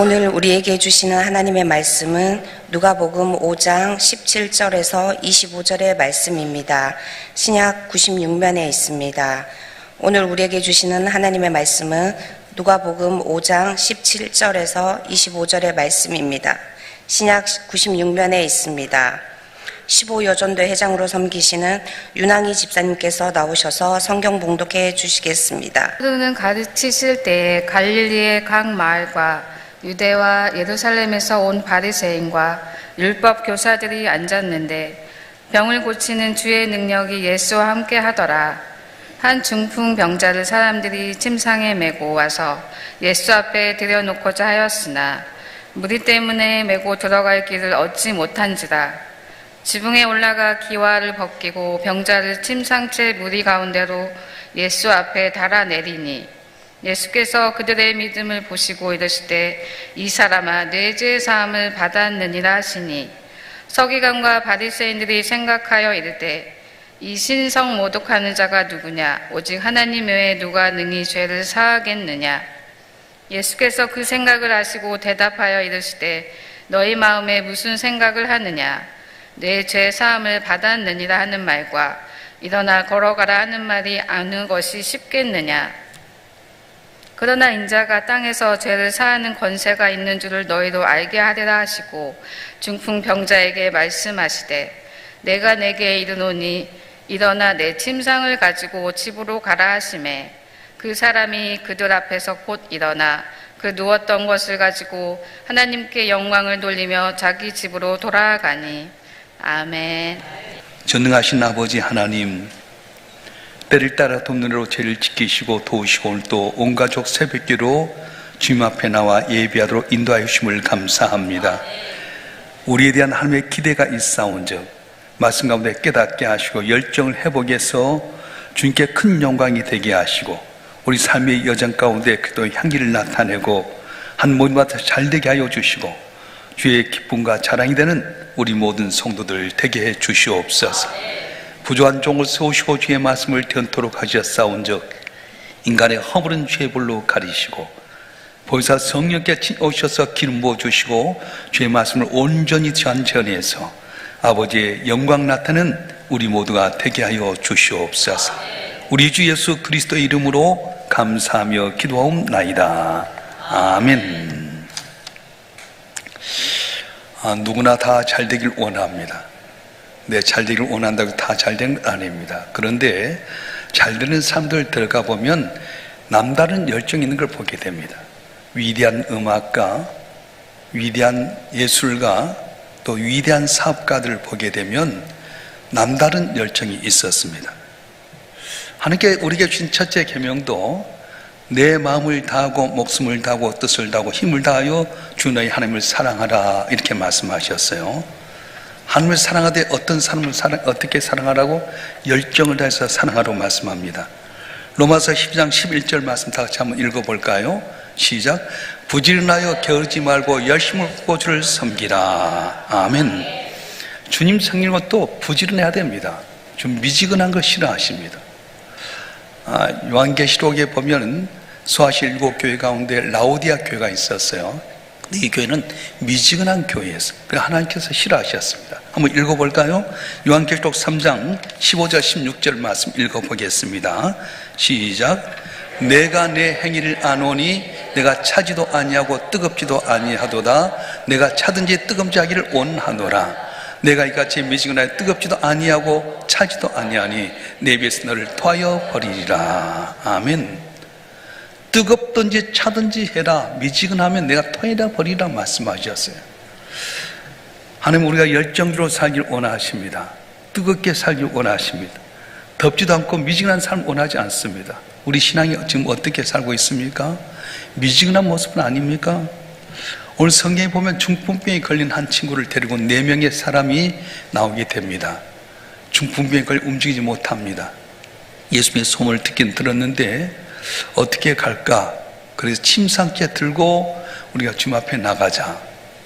오늘 우리에게 주시는 하나님의 말씀은 누가복음 5장 17절에서 25절의 말씀입니다. 신약 96면에 있습니다. 오늘 우리에게 주시는 하나님의 말씀은 누가복음 5장 17절에서 25절의 말씀입니다. 신약 96면에 있습니다. 15여전도 회장으로 섬기시는 윤항희 집사님께서 나오셔서 성경 봉독해 주시겠습니다. 그는 가르치실 때에 갈릴리의 각 마을과 유대와 예루살렘에서 온 바리새인과 율법 교사들이 앉았는데 병을 고치는 주의 능력이 예수와 함께 하더라. 한 중풍병자를 사람들이 침상에 메고 와서 예수 앞에 들여놓고자 하였으나 무리 때문에 메고 들어갈 길을 얻지 못한지라. 지붕에 올라가 기와를 벗기고 병자를 침상채 무리 가운데로 예수 앞에 달아내리니 예수께서 그들의 믿음을 보시고 이르시되 이 사람아 내 죄 사함을 받았느니라 하시니 서기관과 바리새인들이 생각하여 이르되 이 신성 모독하는 자가 누구냐 오직 하나님 외에 누가 능히 죄를 사하겠느냐. 예수께서 그 생각을 아시고 대답하여 이르시되 너희 마음에 무슨 생각을 하느냐. 내 죄 사함을 받았느니라 하는 말과 일어나 걸어가라 하는 말이 어느 것이 쉽겠느냐. 그러나 인자가 땅에서 죄를 사하는 권세가 있는 줄을 너희도 알게 하리라 하시고 중풍병자에게 말씀하시되 내가 내게 이르노니 일어나 내 침상을 가지고 집으로 가라 하시매 그 사람이 그들 앞에서 곧 일어나 그 누웠던 것을 가지고 하나님께 영광을 돌리며 자기 집으로 돌아가니. 아멘. 전능하신 아버지 하나님, 때를 따라 돕는으로 죄를 지키시고 도우시고 오늘 또 온 가족 새벽기로 주님 앞에 나와 예배하도록 인도하여 주심을 감사합니다. 우리에 대한 하나님의 기대가 있사온즉 말씀 가운데 깨닫게 하시고 열정을 회복해서 주님께 큰 영광이 되게 하시고 우리 삶의 여정 가운데 그도 향기를 나타내고 한 모임마다 잘 되게 하여 주시고 주의 기쁨과 자랑이 되는 우리 모든 성도들 되게 해 주시옵소서. 부조한 종을 세우시고 주의 말씀을 전토록 하셨사온즉 인간의 허물은 죄불로 가리시고 보혜사 성령께 오셔서 기름 부어주시고 주의 말씀을 온전히 전해서 아버지의 영광 나타내는 우리 모두가 되게 하여 주시옵소서. 우리 주 예수 그리스도의 이름으로 감사하며 기도하옵나이다. 아멘. 누구나 다 잘되길 원합니다. 잘되기를 원한다고 다 잘되는 건 아닙니다. 그런데 잘되는 사람들 들어가 보면 남다른 열정이 있는 걸 보게 됩니다. 위대한 음악가, 위대한 예술가, 또 위대한 사업가들을 보게 되면 남다른 열정이 있었습니다. 하나님께 우리에게 주신 첫째 계명도 내 마음을 다하고 목숨을 다하고 뜻을 다하고 힘을 다하여 주 너희 하나님을 사랑하라 이렇게 말씀하셨어요. 하나님을 사랑하되 어떤 사람을 어떻게 사랑하라고? 열정을 다해서 사랑하라고 말씀합니다. 로마서 12장 11절 말씀 다 같이 한번 읽어볼까요? 시작. 부지런하여 게으르지 말고 열심을 하고 주를 섬기라. 아멘. 주님 섬기는 것도 부지런해야 됩니다. 좀 미지근한 거 싫어하십니다. 요한계시록에 보면 소아시 7교회 가운데 라오디아 교회가 있었어요. 이 교회는 미지근한 교회였어요. 그래서 하나님께서 싫어하셨습니다. 한번 읽어볼까요? 요한계시록 3장 15절 16절 말씀 읽어보겠습니다. 시작. 내가 내 행위를 아노니 내가 차지도 아니하고 뜨겁지도 아니하도다. 내가 차든지 뜨겁지 하기를 원하노라. 내가 이같이 미지근하여 뜨겁지도 아니하고 차지도 아니하니 내 입에서 너를 토하여 버리리라. 아멘. 뜨겁든지 차든지 해라. 미지근하면 내가 토해라 버리라 말씀하셨어요. 하나님 우리가 열정적으로 살길 원하십니다. 뜨겁게 살길 원하십니다. 덥지도 않고 미지근한 삶을 원하지 않습니다. 우리 신앙이 지금 어떻게 살고 있습니까? 미지근한 모습은 아닙니까? 오늘 성경에 보면 중풍병에 걸린 한 친구를 데리고 4명의 사람이 나오게 됩니다. 중풍병에 걸려 움직이지 못합니다. 예수님의 소문을 듣긴 들었는데 어떻게 갈까? 그래서 침상째 들고 우리가 주님 앞에 나가자.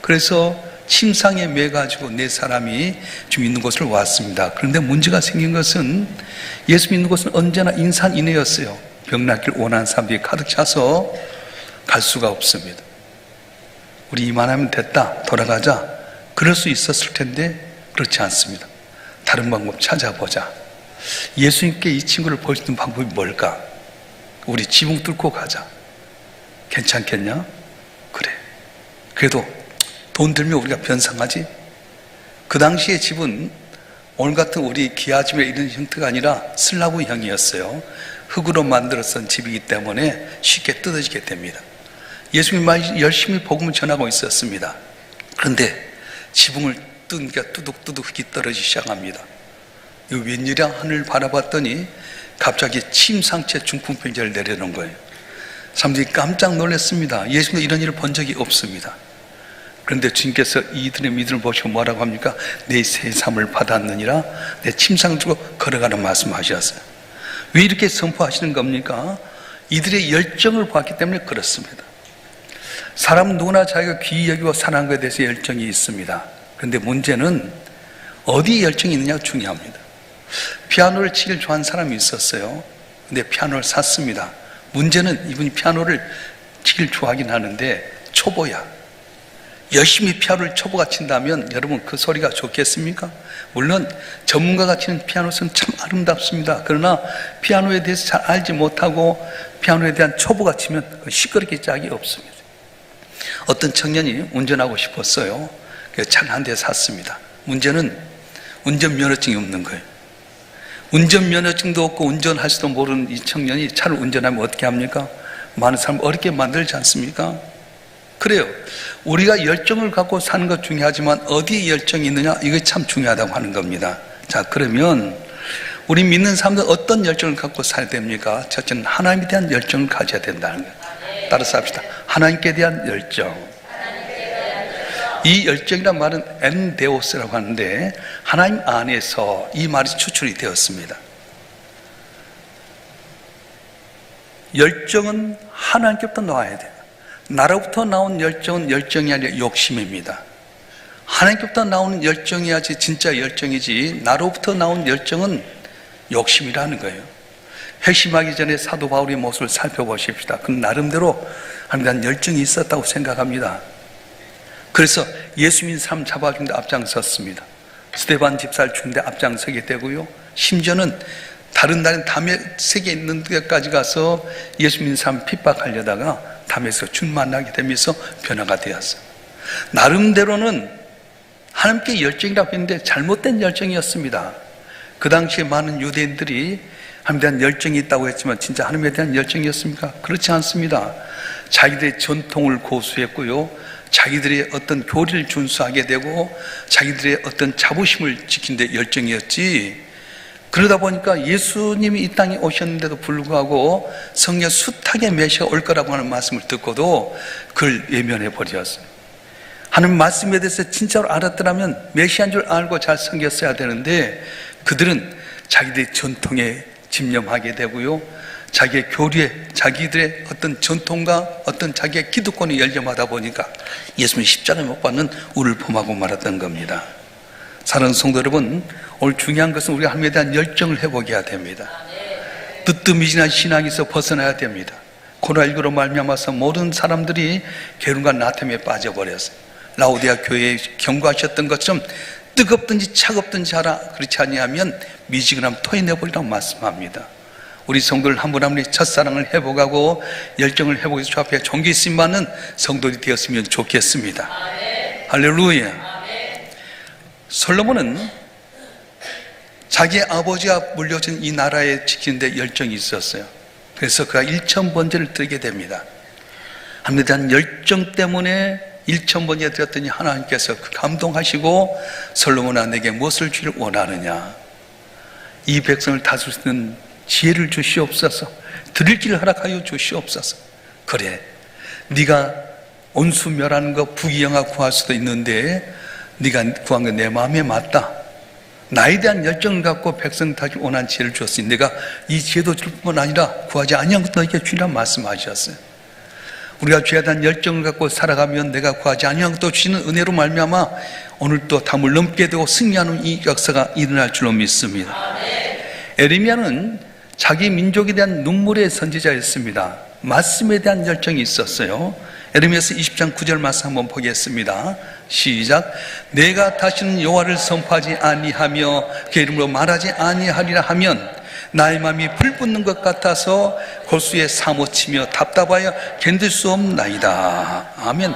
그래서 침상에 매가지고 4사람이 지금 있는 곳을 왔습니다. 그런데 문제가 생긴 것은 예수 믿는 곳은 언제나 인산인해였어요. 병 낫길 원하는 사람들이 가득 차서 갈 수가 없습니다. 우리 이만하면 됐다, 돌아가자, 그럴 수 있었을 텐데 그렇지 않습니다. 다른 방법 찾아보자. 예수님께 이 친구를 볼 수 있는 방법이 뭘까? 우리 지붕 뚫고 가자. 괜찮겠냐? 그래. 그래도 돈 들면 우리가 변상하지? 그 당시의 집은 오늘 같은 우리 기아집의 이런 형태가 아니라 슬라브형이었어요. 흙으로 만들어선 집이기 때문에 쉽게 뜯어지게 됩니다. 예수님이 열심히 복음을 전하고 있었습니다. 그런데 지붕을 뜯으니까 뚜둑뚜둑 흙이 떨어지기 시작합니다. 이거 웬일이야? 하늘을 바라봤더니 갑자기 침상체 중풍병자를 내려놓은 거예요. 사람들이 깜짝 놀랐습니다. 예수님도 이런 일을 본 적이 없습니다. 그런데 주님께서 이들의 믿음을 보시고 뭐라고 합니까? 내 세삼을 받았느니라, 내 침상을 두고 걸어가는 말씀하셨어요. 왜 이렇게 선포하시는 겁니까? 이들의 열정을 봤기 때문에 그렇습니다. 사람은 누구나 자기가 귀히 여기고 사랑하는 것에 대해서 열정이 있습니다. 그런데 문제는 어디에 열정이 있느냐가 중요합니다. 피아노를 치기를 좋아하는 사람이 있었어요. 근데 피아노를 샀습니다. 문제는 이분이 피아노를 치기를 좋아하긴 하는데 초보야. 열심히 피아노를 초보가 친다면 여러분 그 소리가 좋겠습니까? 물론 전문가가 치는 피아노 소리는 참 아름답습니다. 그러나 피아노에 대해서 잘 알지 못하고 피아노에 대한 초보가 치면 시끄럽게 짝이 없습니다. 어떤 청년이 운전하고 싶었어요. 차를 한 대 샀습니다. 문제는 운전면허증이 없는 거예요. 운전면허증도 없고 운전할지도 모르는 이 청년이 차를 운전하면 어떻게 합니까? 많은 사람 어렵게 만들지 않습니까? 그래요. 우리가 열정을 갖고 사는 것 중요하지만 어디에 열정이 있느냐, 이게 참 중요하다고 하는 겁니다. 자, 그러면 우리 믿는 사람들은 어떤 열정을 갖고 살아야 됩니까? 첫째는 하나님에 대한 열정을 가져야 된다는 거예요. 따라서 합시다. 하나님께 대한 열정. 이 열정이란 말은 엔데오스라고 하는데 하나님 안에서 이 말이 추출이 되었습니다. 열정은 하나님께부터 나와야 돼요. 나로부터 나온 열정은 열정이 아니라 욕심입니다. 하나님께부터 나오는 열정이야지 진짜 열정이지, 나로부터 나온 열정은 욕심이라는 거예요. 회심하기 전에 사도 바울의 모습을 살펴보십시다. 그는 나름대로 하나님에 대한 열정이 있었다고 생각합니다. 그래서 예수 믿는 사람 잡아주는데 앞장섰습니다. 스데반 집사를 죽는데 앞장서게 되고요. 심지어는 다른 날은 다메섹에 있는 데까지 가서 예수 믿는 사람 핍박하려다가 다메섹에서 주님 만나게 되면서 변화가 되었어요. 나름대로는 하나님께 열정이라고 했는데 잘못된 열정이었습니다. 그 당시에 많은 유대인들이 하나님에 대한 열정이 있다고 했지만 진짜 하나님에 대한 열정이었습니까? 그렇지 않습니다. 자기들의 전통을 고수했고요, 자기들의 어떤 교리를 준수하게 되고 자기들의 어떤 자부심을 지킨 데 열정이었지, 그러다 보니까 예수님이 이 땅에 오셨는데도 불구하고 성령 숱하게 메시아가 올 거라고 하는 말씀을 듣고도 그걸 외면해 버렸어요. 하나님 말씀에 대해서 진짜로 알았더라면 메시아인 줄 알고 잘 섬겼어야 되는데 그들은 자기들의 전통에 집념하게 되고요, 자기의 교리에, 자기들의 어떤 전통과 어떤 자기의 기득권에 열념하다 보니까 예수님이 십자가에 못 박는 우를 범하고 말았던 겁니다. 사랑하는 성도 여러분, 오늘 중요한 것은 우리가 하나님에 대한 열정을 회복해야 됩니다. 뜨뜻미진한 신앙에서 벗어나야 됩니다. 코로나19로 말미암아서 모든 사람들이 게으름과 나태함에 빠져버렸어요. 라오디아 교회에 경고하셨던 것처럼 뜨겁든지 차갑든지 하라, 그렇지 아니하면 미지근함 토해내버리라고 말씀합니다. 우리 성도들 한 분 한 분이 첫사랑을 회복하고 열정을 회복해서 주 앞에 존귀 있음 받는 성도들이 되었으면 좋겠습니다. 할렐루야. 솔로몬은 자기의 아버지가 물려준 이 나라에 지키는데 열정이 있었어요. 그래서 그가 1000번제를 드리게 됩니다. 하나님에 대한 열정 때문에 1000번제 드렸더니 하나님께서 그 감동하시고 솔로몬아, 내게 무엇을 주기를 원하느냐, 이 백성을 다스릴 수 있는 지혜를 주시옵소서, 드릴 길을 허락하여 주시옵소서. 그래, 네가 온수멸하는 거 부귀영화 구할 수도 있는데 네가 구한 건 내 마음에 맞다. 나에 대한 열정을 갖고 백성 다시 원한 지혜를 주었으니 내가 이 지혜도 줄 뿐만 아니라 구하지 아니한 것도 너에게 주리라 말씀하셨어요. 우리가 죄에 대한 열정을 갖고 살아가면 내가 구하지 아니한 것도 주시는 은혜로 말미암아 오늘 또 담을 넘게 되고 승리하는 이 역사가 일어날 줄로 믿습니다. 에레미야는 자기 민족에 대한 눈물의 선지자였습니다. 말씀에 대한 열정이 있었어요. 에레미야서 20장 9절 말씀 한번 보겠습니다. 시작. 내가 다시는 여호와를 선포하지 아니하며 그의 이름으로 말하지 아니하리라 하면 나의 마음이 불붙는 것 같아서 골수에 사무치며 답답하여 견딜 수 없나이다. 아멘.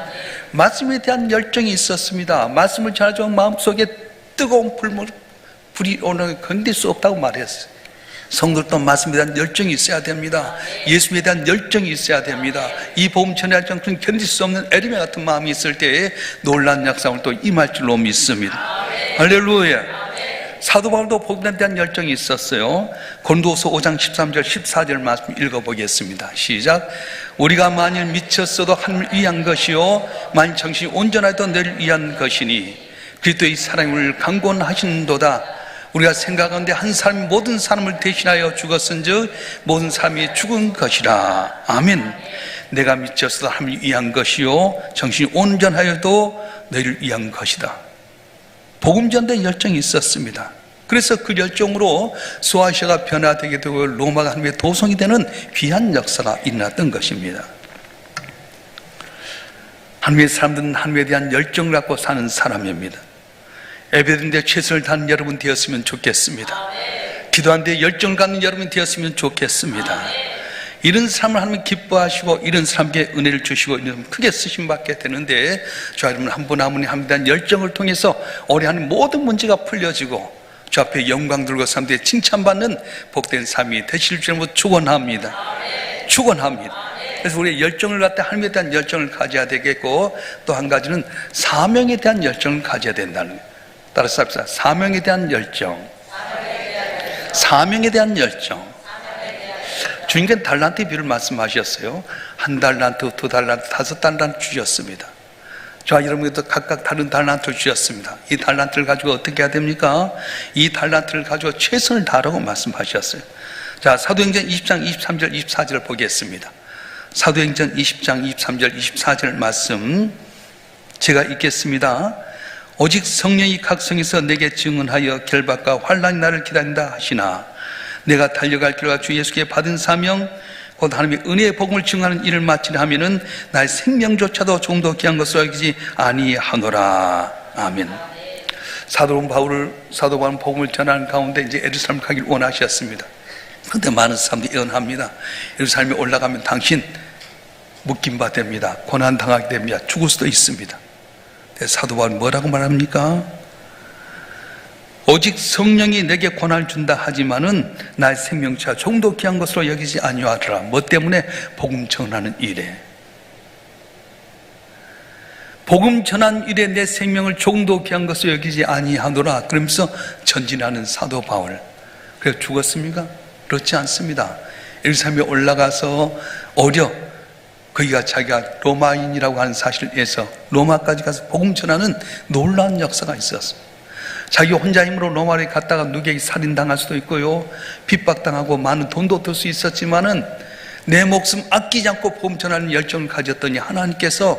말씀에 대한 열정이 있었습니다. 말씀을 전하지만 마음속에 뜨거운 불이 오는 견딜 수 없다고 말했어요. 성도들도 말씀에 대한 열정이 있어야 됩니다. 예수에 대한 열정이 있어야 됩니다. 이 복음 전하지 않고는 견딜 수 없는 에르메 같은 마음이 있을 때에 놀라운 역사를 또 임할 줄로 믿습니다. 할렐루야. 사도 바울도 복음에 대한 열정이 있었어요. 고린도서 5장 13절 14절 말씀 읽어보겠습니다. 시작. 우리가 만일 미쳤어도 하나님을 위한 것이요 만일 정신이 온전하여도 너를 위한 것이니 그리스도의 사랑을 강권하신도다. 우리가 생각하는데 한 사람이 모든 사람을 대신하여 죽었은즉 모든 사람이 죽은 것이라. 아멘. 내가 미쳤어도 하나님을 위한 것이요 정신이 온전하여도 너를 위한 것이다. 복음 전도에 열정이 있었습니다. 그래서 그 열정으로 소아시아가 변화되게 되고 로마가 하나님의 도성이 되는 귀한 역사가 일어났던 것입니다. 하나님의 사람들은 하나님에 대한 열정을 갖고 사는 사람입니다. 예배드리는데 최선을 다하는 여러분 되었으면 좋겠습니다. 기도하는데 열정을 갖는 여러분 되었으면 좋겠습니다. 이런 사람을 하나님 기뻐하시고 이런 사람에게 은혜를 주시고 크게 쓰심받게 되는데 저 여러분 한 분 한 분이 하나님에 대한 열정을 통해서 우리 하나님 모든 문제가 풀려지고 주 앞에 영광 들고 사람들의 칭찬받는 복된 삶이 되실 줄로 축원합니다. 축원합니다. 그래서 우리의 열정을 갖다 하나님에 대한 열정을 가져야 되겠고 또 한 가지는 사명에 대한 열정을 가져야 된다는 거예요. 따라서 합시다. 사명에 대한 열정. 사명에 대한 열정. 주님께는 달란트의 비를 말씀하셨어요. 1달란트, 2달란트, 5달란트 주셨습니다. 저와 여러분께도 각각 다른 달란트를 주셨습니다. 이 달란트를 가지고 어떻게 해야 됩니까? 이 달란트를 가지고 최선을 다하라고 말씀하셨어요. 자, 사도행전 20장 23절 24절을 보겠습니다. 사도행전 20장 23절 24절 말씀 제가 읽겠습니다. 오직 성령이 각성에서 내게 증언하여 결박과 환난이 나를 기다린다 하시나 내가 달려갈 길과 주 예수께 받은 사명 곧 하나님의 은혜의 복음을 증언하는 일을 마치려 하면은 나의 생명조차도 조금도 귀한 것으로 여기지 아니하노라. 아멘. 사도 바울은 복음을 전하는 가운데 이제 예루살렘 가기를 원하셨습니다. 그런데 많은 사람들이 예언합니다. 예루살렘에 올라가면 당신 묶임 바 됩니다. 고난 당하게 됩니다. 죽을 수도 있습니다. 사도 바울은 뭐라고 말합니까? 오직 성령이 내게 고난을 준다 하지만은 나의 생명차 조금도 귀한 것으로 여기지 아니하리라. 뭐 때문에? 복음 전하는 일에. 복음 전하는 일에 내 생명을 조금도 귀한 것으로 여기지 아니하노라. 그러면서 전진하는 사도 바울. 그래서 죽었습니까? 그렇지 않습니다. 예루살렘에 올라가서 거기가 자기가 로마인이라고 하는 사실을 위해서 로마까지 가서 복음 전하는 놀라운 역사가 있었습니다. 자기 혼자 힘으로 로마를 갔다가 누구에게 살인당할 수도 있고요, 핍박당하고 많은 돈도 얻을 수 있었지만은 내 목숨 아끼지 않고 복음 전하는 열정을 가졌더니 하나님께서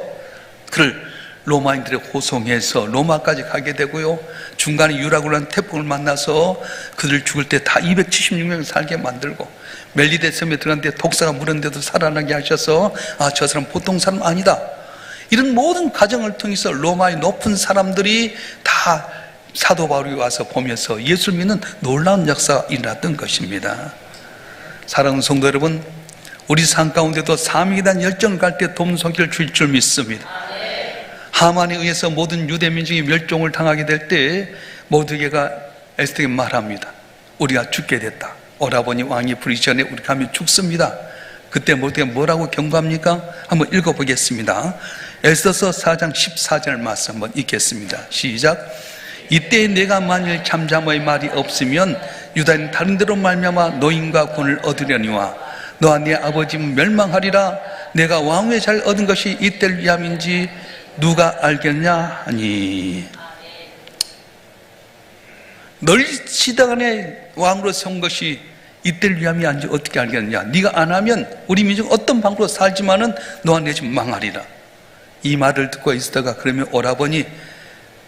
그를 로마인들의 호송해서 로마까지 가게 되고요, 중간에 유라굴란 태풍을 만나서 그들 죽을 때 다 276명 살게 만들고 멜리데 섬에 들어갔는데 독사가 물었는데도 살아나게 하셔서 저 사람 보통 사람 아니다. 이런 모든 과정을 통해서 로마의 높은 사람들이 다 사도 바울이 와서 보면서 예수를 믿는 놀라운 역사가 일어났던 것입니다. 사랑하는 성도 여러분, 우리 삶 가운데도 사명에 대한 열정을 갈 때 돕는 주일 줄 믿습니다. 하만에 의해서 모든 유대 민족이 멸종을 당하게 될 때 모두에게가 에스더에게 말합니다. 우리가 죽게 됐다. 오라버니 왕이 부르기 전에 우리 가면 죽습니다. 그때 모두에게 뭐라고 경고합니까? 한번 읽어보겠습니다. 에스더서 4장 14절 말씀 한번 읽겠습니다. 시작. 이때 내가 만일 잠잠의 말이 없으면 유다인 다른 데로 말미암아 노임과 권을 얻으려니와 너와 네 아버지는 멸망하리라. 내가 왕위에 잘 얻은 것이 이때를 위함인지 누가 알겠냐 하니. 널 시대간에 왕으로 세운 것이 이때를 위함이 아닌지 어떻게 알겠느냐. 네가 안 하면 우리 민족 어떤 방법으로 살지만은 너와 내 집 망하리라. 이 말을 듣고 있다가 그러면 오라버니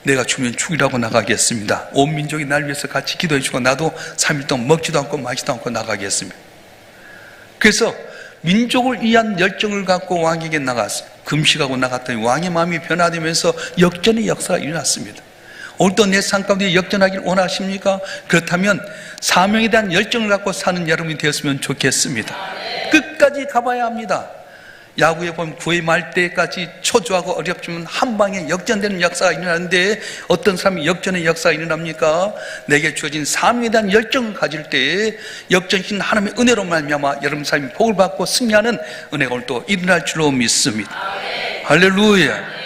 내가 죽으면 죽이라고 나가겠습니다. 온 민족이 날 위해서 같이 기도해 주고 나도 3일 동안 먹지도 않고 마시지도 않고 나가겠습니다. 그래서 민족을 위한 열정을 갖고 왕에게 나갔어요. 금식하고 나갔더니 왕의 마음이 변화되면서 역전의 역사가 일어났습니다. 오늘도 내 삶 가운데 역전하길 원하십니까? 그렇다면 사명에 대한 열정을 갖고 사는 여러분이 되었으면 좋겠습니다. 끝까지 가봐야 합니다. 야구에 보면 9회 말 때까지 초조하고 어렵지만 한 방에 역전되는 역사가 일어나는데, 어떤 사람이 역전의 역사가 일어납니까? 내게 주어진 사명에 대한 열정을 가질 때 역전신 하나님의 은혜로 말미암아 여러분 삶이 복을 받고 승리하는 은혜가 오늘 또 일어날 줄로 믿습니다. 할렐루야.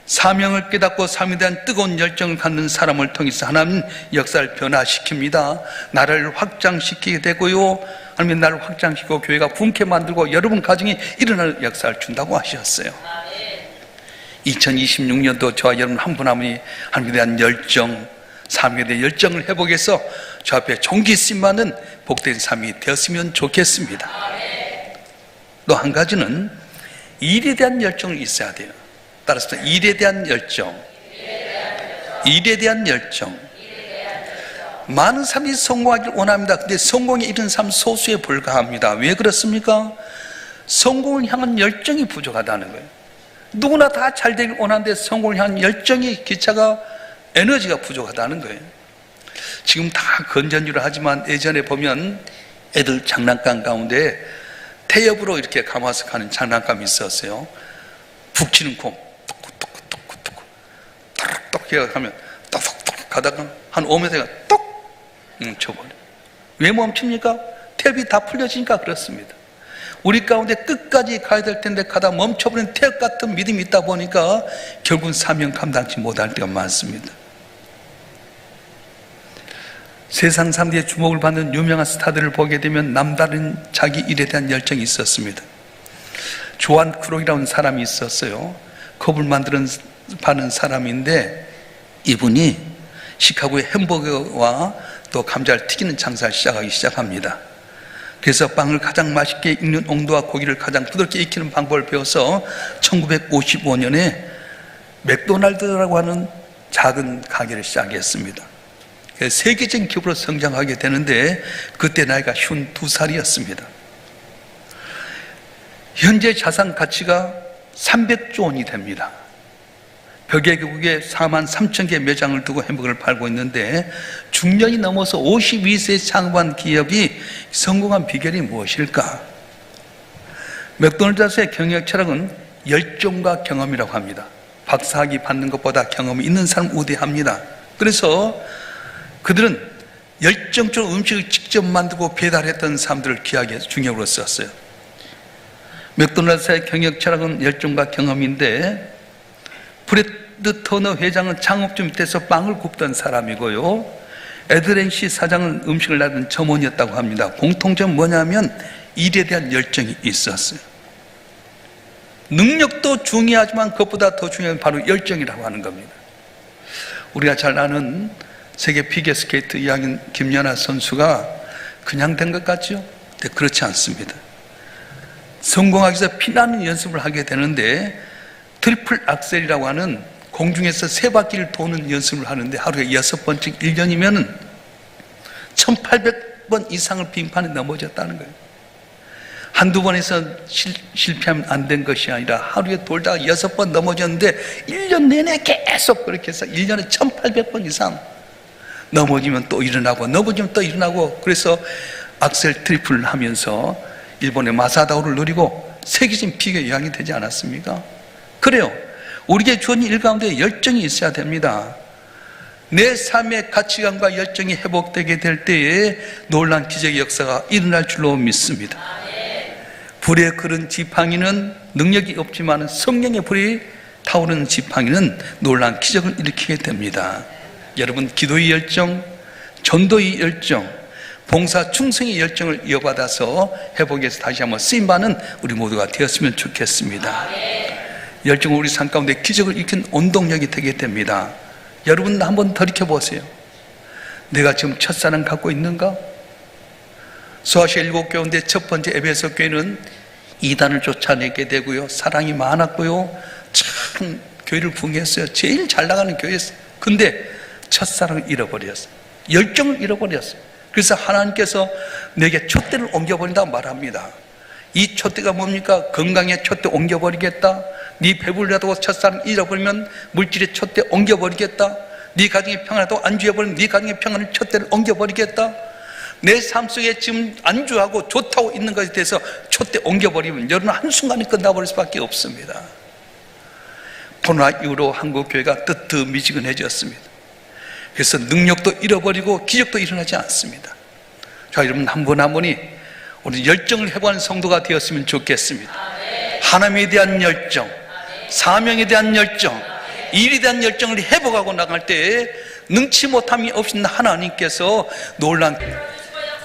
사명을 깨닫고 삶에 대한 뜨거운 열정을 갖는 사람을 통해서 하나님 역사를 변화시킵니다. 나라를 확장시키게 되고요, 하나님 나를 확장시키고 교회가 분케 만들고 여러분 가정이 일어나는 역사를 준다고 하셨어요. 2026년도 저와 여러분 한 분 한 분이 하나님에 대한 열정, 사명에 대한 열정을 회복해서 저 앞에 존귀 쓰임받는 복된 삶이 되었으면 좋겠습니다. 또 한 가지는 일에 대한 열정이 있어야 돼요. 따라서 일에 대한 열정, 일에 대한 열정. 많은 사람이 성공하길 원합니다. 근데 성공에 이른 사람 소수에 불과합니다. 왜 그렇습니까? 성공을 향한 열정이 부족하다는 거예요. 누구나 다 잘 되길 원하는데 성공을 향한 열정의 기차가, 에너지가 부족하다는 거예요. 지금 다 건전지로 하지만 예전에 보면 애들 장난감 가운데 태엽으로 이렇게 감아서 가는 장난감이 있었어요. 북치는 콩 톡톡톡톡톡 톡톡 하면 톡톡톡 가다가 한 5m가 똑 멈춰버려. 왜 멈춥니까? 태엽이 다 풀려지니까 그렇습니다. 우리 가운데 끝까지 가야 될 텐데 가다 멈춰버린 태엽 같은 믿음이 있다 보니까 결국은 사명 감당치 못할 때가 많습니다. 세상 사람들의 주목을 받는 유명한 스타들을 보게 되면 남다른 자기 일에 대한 열정이 있었습니다. 조한 크록이라는 사람이 있었어요. 컵을 파는 사람인데, 이분이 시카고의 햄버거와 또 감자를 튀기는 장사를 시작합니다. 그래서 빵을 가장 맛있게 익는 온도와 고기를 가장 부드럽게 익히는 방법을 배워서 1955년에 맥도날드라고 하는 작은 가게를 시작했습니다. 세계적인 기업으로 성장하게 되는데 그때 나이가 52살이었습니다. 현재 자산 가치가 300조 원이 됩니다. 벽에국에 4만 3천 개 매장을 두고 햄버거를 팔고 있는데, 중년이 넘어서 52세에 창업한 기업이 성공한 비결이 무엇일까? 맥도날드의 경영 철학은 열정과 경험이라고 합니다. 박사학위 받는 것보다 경험이 있는 사람 우대합니다. 그래서 그들은 열정적으로 음식을 직접 만들고 배달했던 사람들을 귀하게 중역으로 썼어요. 맥도날드의 경영 철학은 열정과 경험인데, 브레드 터너 회장은 창업주 밑에서 빵을 굽던 사람이고요, 에드렌 씨 사장은 음식을 놔둔 점원이었다고 합니다. 공통점 뭐냐면 일에 대한 열정이 있었어요. 능력도 중요하지만 그것보다 더 중요한 건 바로 열정이라고 하는 겁니다. 우리가 잘 아는 세계 피겨스케이트 이야기는 김연아 선수가 그냥 된 것 같죠? 근데 그렇지 않습니다. 성공하기 위해서 피나는 연습을 하게 되는데, 트리플 악셀이라고 하는 공중에서 3바퀴를 도는 연습을 하는데 하루에 6번씩 1년이면 1800번 이상을 빙판에 넘어졌다는 거예요. 한두 번에서 실패하면 안 된 것이 아니라 하루에 돌다가 6번 넘어졌는데 1년 내내 계속 그렇게 해서 1년에 1800번 이상 넘어지면 또 일어나고 넘어지면 또 일어나고, 그래서 악셀 트리플을 하면서 일본의 마사다오를 누리고 세계적인 피겨 여왕이 되지 않았습니까? 그래요. 우리에게 주어진 일 가운데 열정이 있어야 됩니다. 내 삶의 가치관과 열정이 회복되게 될 때에 놀라운 기적의 역사가 일어날 줄로 믿습니다. 불에 그른 지팡이는 능력이 없지만 성령의 불이 타오르는 지팡이는 놀라운 기적을 일으키게 됩니다. 여러분, 기도의 열정, 전도의 열정, 봉사 충성의 열정을 이어받아서 회복해서 다시 한번 쓰임받는 우리 모두가 되었으면 좋겠습니다. 열정은 우리 삶 가운데 기적을 일으킨 원동력이 되게 됩니다. 여러분 한번 돌이켜보세요. 내가 지금 첫사랑 갖고 있는가? 소아시아 7교회인데 첫 번째 에베소 교회는 이단을 쫓아내게 되고요, 사랑이 많았고요, 참 교회를 붕괴했어요. 제일 잘 나가는 교회였어요. 근데 첫사랑을 잃어버렸어요. 열정을 잃어버렸어요. 그래서 하나님께서 내게 촛대를 옮겨버린다고 말합니다. 이 촛대가 뭡니까? 건강의 촛대 옮겨버리겠다. 네 배불러도 첫사랑 잃어버리면 물질의 촛대 옮겨버리겠다. 네 가정의 평안도 안주해버리면 네 가정의 평안을 촛대를 옮겨버리겠다. 내 삶 속에 지금 안주하고 좋다고 있는 것에 대해서 촛대 옮겨버리면 여러분 한순간에 끝나버릴 수밖에 없습니다. 코로나 이후로 한국교회가 뜨뜻미지근해졌습니다. 그래서 능력도 잃어버리고 기적도 일어나지 않습니다. 자, 여러분 한 분 한 분이 우리 열정을 회복하는 성도가 되었으면 좋겠습니다. 하나님에 대한 열정, 사명에 대한 열정, 일에 대한 열정을 회복하고 나갈 때에 능치 못함이 없인 하나님께서 놀란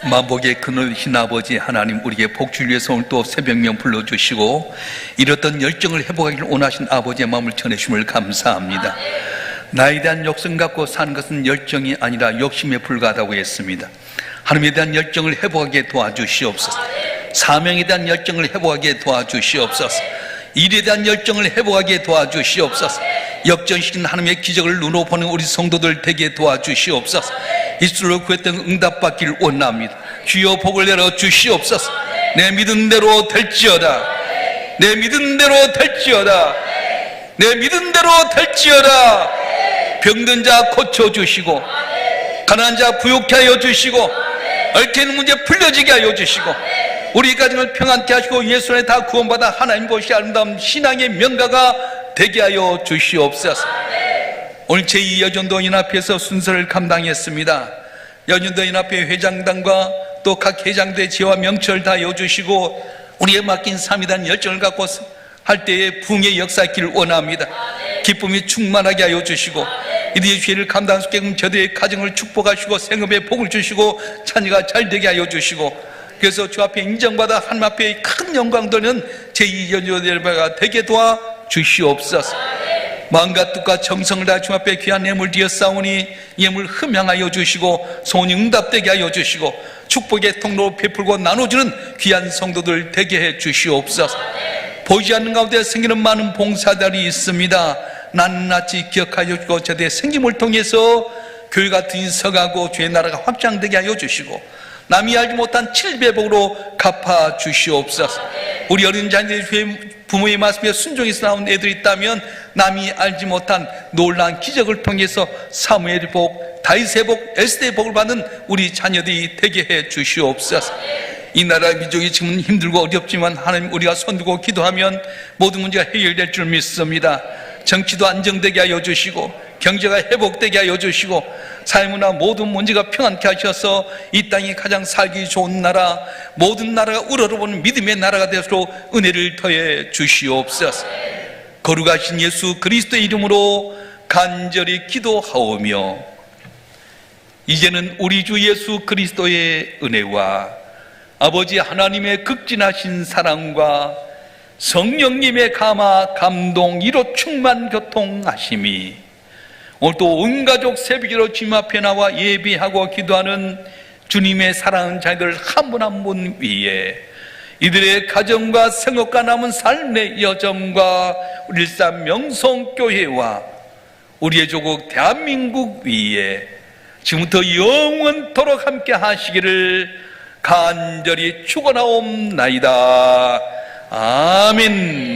만복의 그늘이신 아버지 하나님, 우리에게 복주를 위해서 오늘 또 새벽명 불러주시고 이렇던 열정을 회복하기를 원하신 아버지의 마음을 전해주심을 감사합니다. 나에 대한 욕심 갖고 사는 것은 열정이 아니라 욕심에 불과하다고 했습니다. 하나님에 대한 열정을 회복하게 도와주시옵소서. 사명에 대한 열정을 회복하게 도와주시옵소서. 일에 대한 열정을 회복하게 도와주시옵소서. 역전시킨 하나님의 기적을 눈으로 보는 우리 성도들 되게 도와주시옵소서. 입술로 구했던 응답받기를 원합니다. 주여 복을 내려 주시옵소서. 내 믿은 대로 될지어다. 내 믿은 대로 될지어다. 내 믿은 대로 될지어다. 병든 자 고쳐주시고 가난한 자 부욕케 하여 주시고 얽혀있는 문제 풀려지게 하여 주시고 우리 가정을 평안케 하시고 예수 안에 다 구원받아 하나님 보시 아름다운 신앙의 명가가 되게 하여 주시옵소서. 오늘 제2여전도 연합회에서 순서를 감당했습니다. 여전도 연합회 회장단과 또 각 회장들의 지혜와 명철을 다 여주시고 우리에 맡긴 삶에 대한 열정을 갖고 할 때에 부흥의 역사의 길을 원합니다. 기쁨이 충만하게 하여 주시고 이들의 죄를 감당할 수 있게끔 저들의 가정을 축복하시고 생업에 복을 주시고 자녀가 잘 되게 하여 주시고 그래서 주 앞에 인정받아 하나님 앞에 큰 영광 돌리는 제2여전도가 되게 도와 주시옵소서. 마음과 뜻과 정성을 다해 주 앞에 귀한 예물 드렸사오니 예물 흠양하여 주시고 소원이 응답되게 하여 주시고 축복의 통로로 베풀고 나눠주는 귀한 성도들 되게 해 주시옵소서. 보이지 않는 가운데 생기는 많은 봉사들이 있습니다. 낱낱이 기억하여 주고 저들의 생김을 통해서 교회가 들썩하고 주의 나라가 확장되게 하여 주시고 남이 알지 못한 7배복으로 갚아 주시옵소서. 우리 어린 자녀들이 주의 부모의 말씀에 순종해서 나온 애들이 있다면 남이 알지 못한 놀라운 기적을 통해서 사무엘의 복, 다윗의 복, 에스더의 복을 받는 우리 자녀들이 되게 해 주시옵소서. 이 나라 민족이 지금 힘들고 어렵지만 하나님 우리가 손들고 기도하면 모든 문제가 해결될 줄 믿습니다. 정치도 안정되게 하여 주시고 경제가 회복되게 하여 주시고 사회문화 모든 문제가 평안케 하셔서 이 땅이 가장 살기 좋은 나라, 모든 나라가 우러러보는 믿음의 나라가 되도록 은혜를 더해 주시옵소서. 거룩하신 예수 그리스도의 이름으로 간절히 기도하오며 이제는 우리 주 예수 그리스도의 은혜와 아버지 하나님의 극진하신 사랑과 성령님의 감화 감동 이로 충만 교통하심이 오늘 또 온 가족 새벽기로 주님 앞에 나와 예비하고 기도하는 주님의 사랑하는 자녀들 한 분 한 분 위에 이들의 가정과 생업과 남은 삶의 여정과 우리 일산 명성교회와 우리의 조국 대한민국 위에 지금부터 영원토록 함께 하시기를 간절히 축원하옵나이다. 아멘.